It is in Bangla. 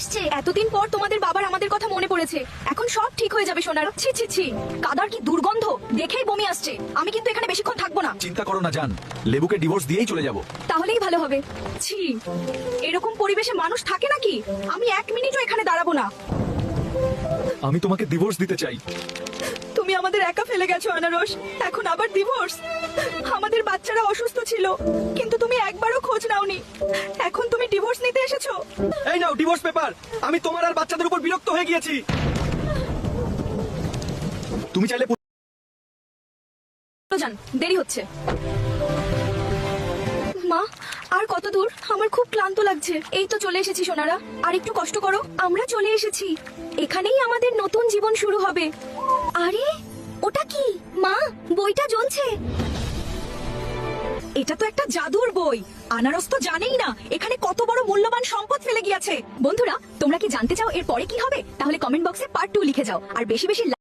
আসছে। এতদিন পর তোমাদের বাবার আমাদের কথা মনে পড়েছে। এখন সব ঠিক হয়ে যাবে সোনার। ছি ছি ছি, কাদার কি দুর্গন্ধ, দেখেই বমি আসছে। আমি কিন্তু এখানে বেশিক্ষণ থাকবো না। চিন্তা করো না জান, লেবুকে ডিভোর্স দিয়েই চলে যাব। তাহলেই ভালো হবে। ছি, এরকম পরিবেশে মানুষ থাকে নাকি? আমি 1 মিনিটও এখানে দাঁড়াবো না। আমি তোমাকে ডিভোর্স দিতে চাই। তুমি আমাদের একা ফেলে গেছো আনারস, এখন আবার ডিভোর্স? আমাদের বাচ্চারা অসুস্থ ছিল, কিন্তু তুমি একবারও খোঁজ নাওনি। এখন তুমি ডিভোর্স নিতে এসেছো? এই নাও ডিভোর্স পেপার। আমি তোমার আর বাচ্চাদের উপর বিরক্ত হয়ে গিয়েছি। তুমি চাইলে যান, দেরি হচ্ছে। মা, আর কত দূর? আমার খুব ক্লান্ত লাগছে। এই তো চলে এসেছি সোনারা, আর একটু কষ্ট করো। আমরা চলে এসেছি, এখানেই আমাদের নতুন জীবন শুরু হবে। আরে ওটা কি মা? বইটা জ্বলছে। এটা তো একটা জাদুর বই। আনারস তো জানেই না এখানে কত বড় মূল্যবান সম্পদ ফেলে গিয়েছে। বন্ধুরা, তোমরা কি জানতে চাও এর পরে কি হবে? তাহলে কমেন্ট বক্সে পার্ট 2 লিখে যাও, আর বেশি বেশি